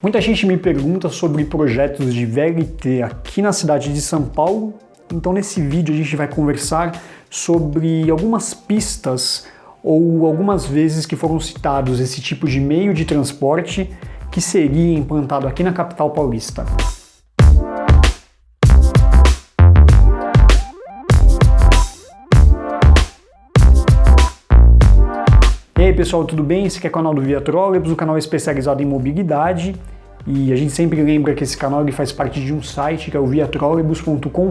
Muita gente me pergunta sobre projetos de VLT aqui na cidade de São Paulo, então nesse vídeo a gente vai conversar sobre algumas pistas ou algumas vezes que foram citados esse tipo de meio de transporte que seria implantado aqui na capital paulista. E aí pessoal, tudo bem? Esse aqui é o canal do Via Trolebus, o canal especializado em mobilidade, e a gente sempre lembra que esse canal ele faz parte de um site que é o viatrolebus.com.br.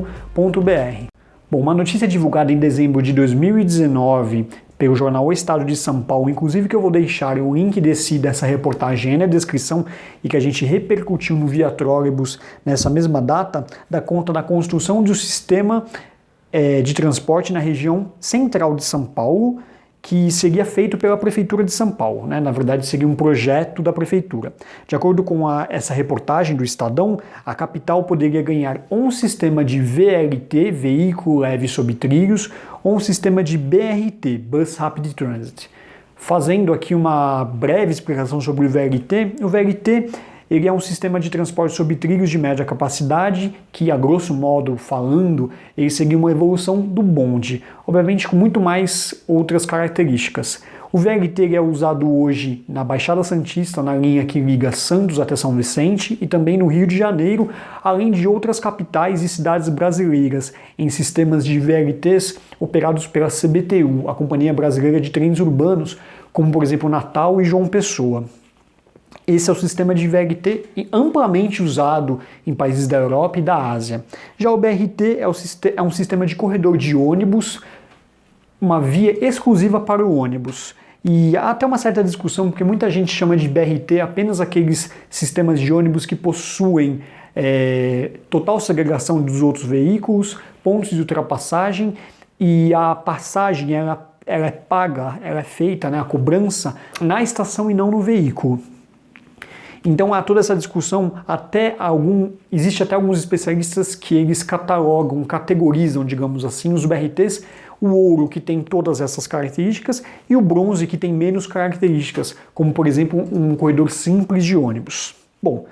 Bom, uma notícia divulgada em dezembro de 2019 pelo jornal O Estado de São Paulo, inclusive que eu vou deixar o link dessa reportagem aí na descrição e que a gente repercutiu no Via Trolebus nessa mesma data, dá conta da construção de um sistema de transporte na região central de São Paulo, que seria feito pela Prefeitura de São Paulo, né? Na verdade seria um projeto da Prefeitura. De acordo com essa reportagem do Estadão, a capital poderia ganhar um sistema de VLT, Veículo Leve Sob Trilhos, ou um sistema de BRT, Bus Rapid Transit. Fazendo aqui uma breve explicação sobre o VLT ele é um sistema de transporte sob trilhos de média capacidade que, a grosso modo falando, ele seria uma evolução do bonde, obviamente com muito mais outras características. O VLT ele é usado hoje na Baixada Santista, na linha que liga Santos até São Vicente, e também no Rio de Janeiro, além de outras capitais e cidades brasileiras, em sistemas de VLTs operados pela CBTU, a Companhia Brasileira de Trens Urbanos, como por exemplo Natal e João Pessoa. Esse é o sistema de VLT amplamente usado em países da Europa e da Ásia. Já o BRT é um sistema de corredor de ônibus, uma via exclusiva para o ônibus. E há até uma certa discussão, porque muita gente chama de BRT apenas aqueles sistemas de ônibus que possuem total segregação dos outros veículos, pontos de ultrapassagem, e a passagem ela é paga, ela é feita, né, a cobrança, na estação e não no veículo. Então há toda essa discussão, existe até alguns especialistas que eles categorizam, digamos assim, os BRTs, o ouro que tem todas essas características e o bronze que tem menos características, como por exemplo um corredor simples de ônibus. Bom,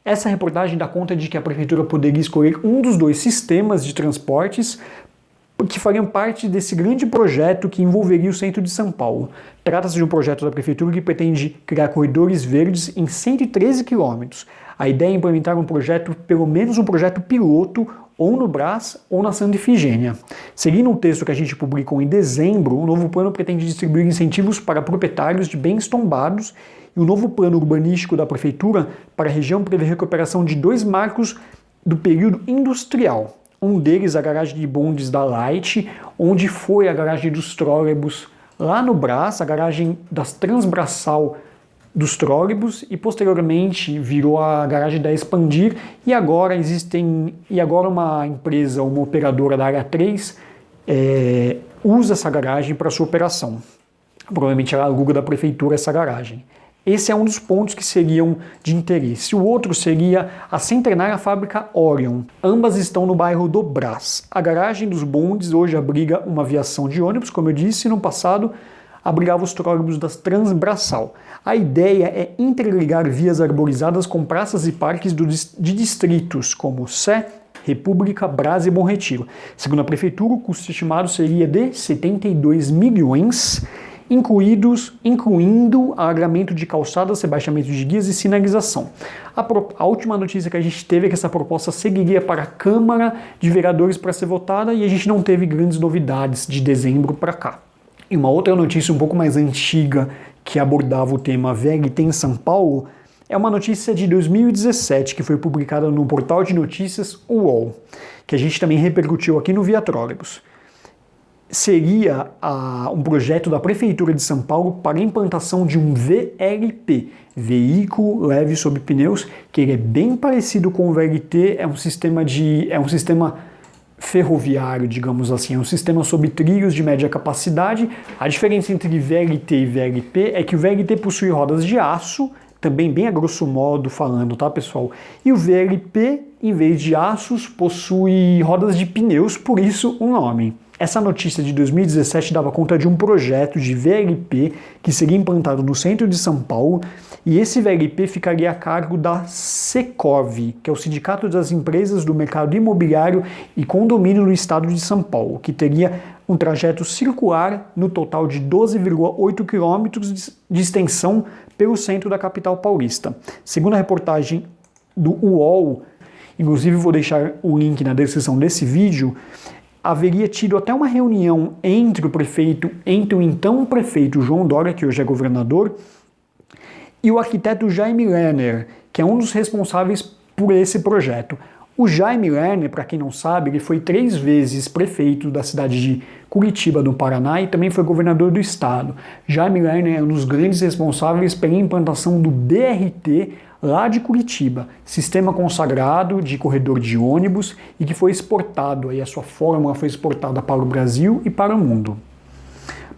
essa reportagem dá conta de que a prefeitura poderia escolher um dos dois sistemas de transportes que fariam parte desse grande projeto que envolveria o centro de São Paulo. Trata-se de um projeto da Prefeitura que pretende criar corredores verdes em 113 quilômetros. A ideia é implementar pelo menos um projeto piloto, ou no Brás ou na Santa Efigênia. Seguindo o texto que a gente publicou em dezembro, o novo plano pretende distribuir incentivos para proprietários de bens tombados e o novo plano urbanístico da Prefeitura para a região prevê recuperação de 2 marcos do período industrial. Um deles, a garagem de bondes da Light, onde foi a garagem dos trólebus lá no Brás, a garagem das Transbraçal dos trólebus, e posteriormente virou a garagem da Expandir, e agora uma empresa, uma operadora da área 3, usa essa garagem para sua operação. Provavelmente ela aluga da prefeitura essa garagem. Esse é um dos pontos que seriam de interesse. O outro seria a centenária fábrica Orion. Ambas estão no bairro do Brás. A garagem dos bondes hoje abriga uma aviação de ônibus, como eu disse, e no passado abrigava os trólebus das Transbraçal. A ideia é interligar vias arborizadas com praças e parques de distritos como Sé, República, Brás e Bom Retiro. Segundo a prefeitura, o custo estimado seria de 72 milhões, incluindo alargamento de calçadas, rebaixamento de guias e sinalização. A última notícia que a gente teve é que essa proposta seguiria para a Câmara de Vereadores para ser votada e a gente não teve grandes novidades de dezembro para cá. E uma outra notícia um pouco mais antiga que abordava o tema VLT em São Paulo é uma notícia de 2017 que foi publicada no portal de notícias UOL, que a gente também repercutiu aqui no Via Trolebus. Seria um projeto da Prefeitura de São Paulo para a implantação de um VLP, Veículo Leve Sob Pneus, que ele é bem parecido com o VLT, é um sistema ferroviário, digamos assim, é um sistema sob trilhos de média capacidade. A diferença entre VLT e VLP é que o VLT possui rodas de aço, também bem a grosso modo falando, tá pessoal? E o VLP, em vez de aços, possui rodas de pneus, por isso o nome. Essa notícia de 2017 dava conta de um projeto de VLP que seria implantado no centro de São Paulo, e esse VLP ficaria a cargo da Secov, que é o Sindicato das Empresas do Mercado Imobiliário e Condomínio do Estado de São Paulo, que teria um trajeto circular no total de 12,8 quilômetros de extensão pelo centro da capital paulista. Segundo a reportagem do UOL, inclusive vou deixar o link na descrição desse vídeo, haveria tido até uma reunião entre o então prefeito João Dória, que hoje é governador, e o arquiteto Jaime Lerner, que é um dos responsáveis por esse projeto. O Jaime Lerner, para quem não sabe, ele foi 3 vezes prefeito da cidade de Curitiba, no Paraná, e também foi governador do estado. Jaime Lerner é um dos grandes responsáveis pela implantação do BRT lá de Curitiba, sistema consagrado de corredor de ônibus e que foi exportado, aí a sua fórmula foi exportada para o Brasil e para o mundo.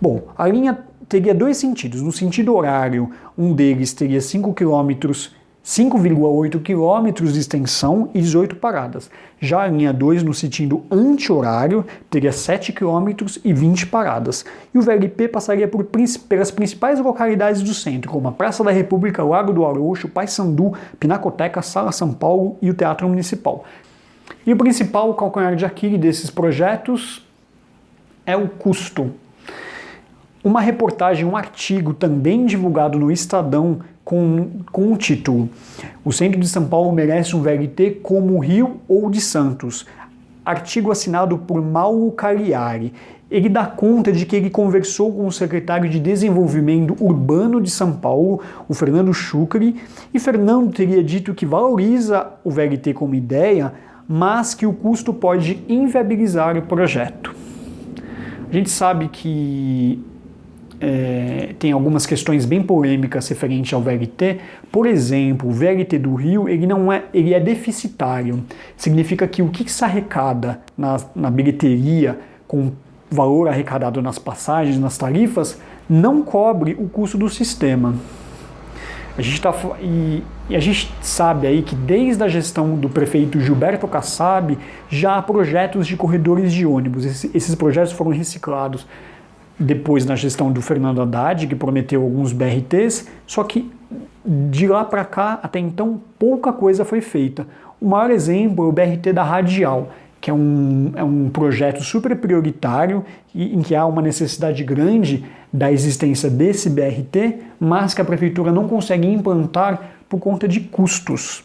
Bom, a linha teria 2 sentidos. No sentido horário, um deles teria 5,8 km de extensão e 18 paradas. Já a linha 2, no sentido anti-horário, teria 7 km e 20 paradas. E o VLP passaria pelas principais localidades do centro, como a Praça da República, Lago do Aroucho, Paissandu, Pinacoteca, Sala São Paulo e o Teatro Municipal. E o principal calcanhar de Aquiles desses projetos é o custo. Uma reportagem, um artigo também divulgado no Estadão com o título "O Centro de São Paulo merece um VLT como o Rio ou de Santos", artigo assinado por Mauro Cagliari. Ele dá conta de que ele conversou com o secretário de Desenvolvimento Urbano de São Paulo, o Fernando Chucri, e Fernando teria dito que valoriza o VLT como ideia, mas que o custo pode inviabilizar o projeto. A gente sabe que tem algumas questões bem polêmicas referentes ao VLT. Por exemplo, o VLT do Rio ele é deficitário. Significa que o que se arrecada na bilheteria com valor arrecadado nas passagens, nas tarifas, não cobre o custo do sistema. A gente sabe aí que desde a gestão do prefeito Gilberto Kassab já há projetos de corredores de ônibus. Esses projetos foram reciclados depois na gestão do Fernando Haddad, que prometeu alguns BRTs, só que de lá para cá, até então, pouca coisa foi feita. O maior exemplo é o BRT da Radial, que é um projeto super prioritário em que há uma necessidade grande da existência desse BRT, mas que a prefeitura não consegue implantar por conta de custos.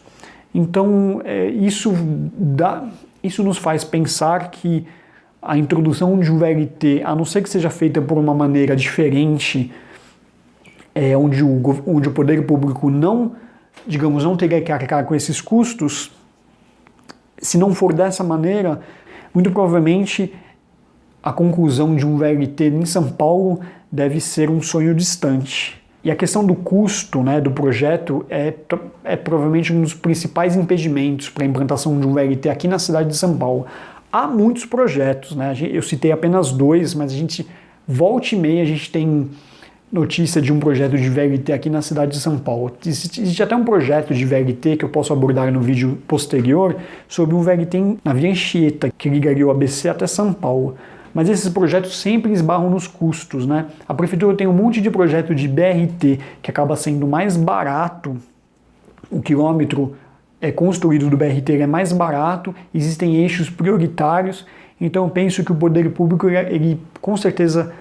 Então, isso nos faz pensar que a introdução de um VLT, a não ser que seja feita por uma maneira diferente, onde o poder público não teria que arcar com esses custos, se não for dessa maneira, muito provavelmente a conclusão de um VLT em São Paulo deve ser um sonho distante. E a questão do custo, do projeto é provavelmente um dos principais impedimentos para a implantação de um VLT aqui na cidade de São Paulo. Há muitos projetos, eu citei apenas 2, mas volta e meia a gente tem notícia de um projeto de VLT aqui na cidade de São Paulo. Existe até um projeto de VLT que eu posso abordar no vídeo posterior sobre um VLT na Via Anchieta, que ligaria o ABC até São Paulo. Mas esses projetos sempre esbarram nos custos, A prefeitura tem um monte de projeto de BRT que acaba sendo mais barato, o quilômetro construído do BRT é mais barato, existem eixos prioritários, então eu penso que o poder público, ele com certeza,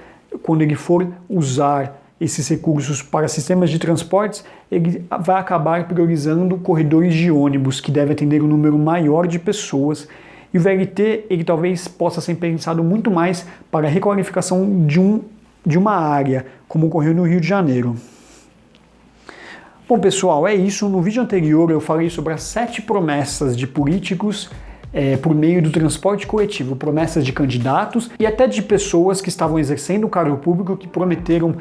quando ele for usar esses recursos para sistemas de transportes, ele vai acabar priorizando corredores de ônibus, que devem atender um número maior de pessoas, e o VLT, ele talvez possa ser pensado muito mais para a requalificação de uma área, como ocorreu no Rio de Janeiro. Bom, pessoal, é isso. No vídeo anterior eu falei sobre as 7 promessas de políticos por meio do transporte coletivo, promessas de candidatos e até de pessoas que estavam exercendo o cargo público que prometeram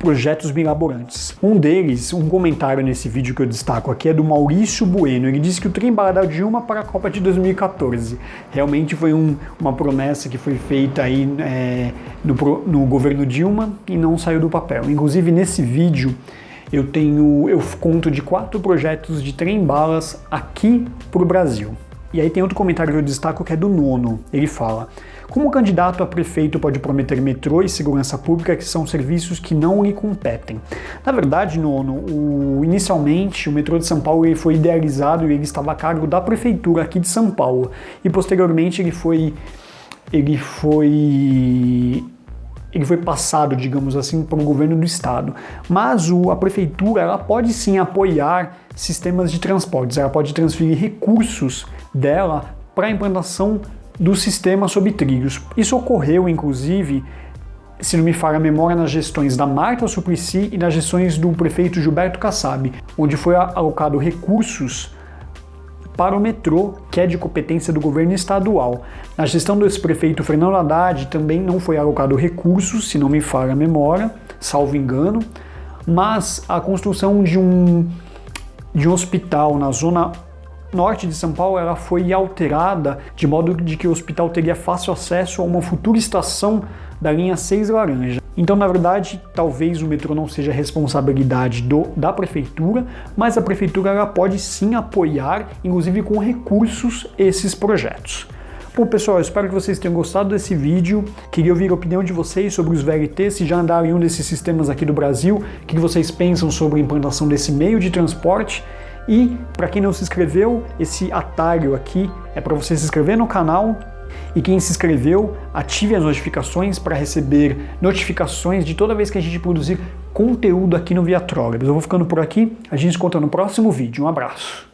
projetos mirabolantes. Um deles, um comentário nesse vídeo que eu destaco aqui, é do Maurício Bueno. Ele disse que o trem bala da Dilma para a Copa de 2014. Realmente foi uma promessa que foi feita aí no governo Dilma e não saiu do papel. Inclusive, nesse vídeo, eu conto de 4 projetos de trem-balas aqui para o Brasil. E aí tem outro comentário que eu destaco que é do Nono. Ele fala: Como candidato a prefeito pode prometer metrô e segurança pública, que são serviços que não lhe competem? Na verdade, inicialmente o metrô de São Paulo ele foi idealizado e ele estava a cargo da prefeitura aqui de São Paulo. E posteriormente ele foi passado, digamos assim, para o governo do estado. Mas a prefeitura ela pode sim apoiar sistemas de transportes, ela pode transferir recursos dela para a implantação do sistema sob trilhos. Isso ocorreu, inclusive, se não me falha a memória, nas gestões da Marta Suplicy e nas gestões do prefeito Gilberto Kassab, onde foi alocado recursos para o metrô, que é de competência do governo estadual. Na gestão do ex-prefeito Fernando Haddad também não foi alocado recursos, se não me falha a memória, salvo engano, mas a construção de um hospital na zona norte de São Paulo ela foi alterada de modo de que o hospital teria fácil acesso a uma futura estação da linha 6 laranja. Então, na verdade, talvez o metrô não seja responsabilidade da prefeitura, mas a prefeitura ela pode sim apoiar, inclusive com recursos, esses projetos. Bom, pessoal, eu espero que vocês tenham gostado desse vídeo. Queria ouvir a opinião de vocês sobre os VLT, se já andaram em um desses sistemas aqui do Brasil, o que vocês pensam sobre a implantação desse meio de transporte. E, para quem não se inscreveu, esse atalho aqui é para você se inscrever no canal. E quem se inscreveu, ative as notificações para receber notificações de toda vez que a gente produzir conteúdo aqui no Viatrólebus. Eu vou ficando por aqui, a gente se encontra no próximo vídeo. Um abraço!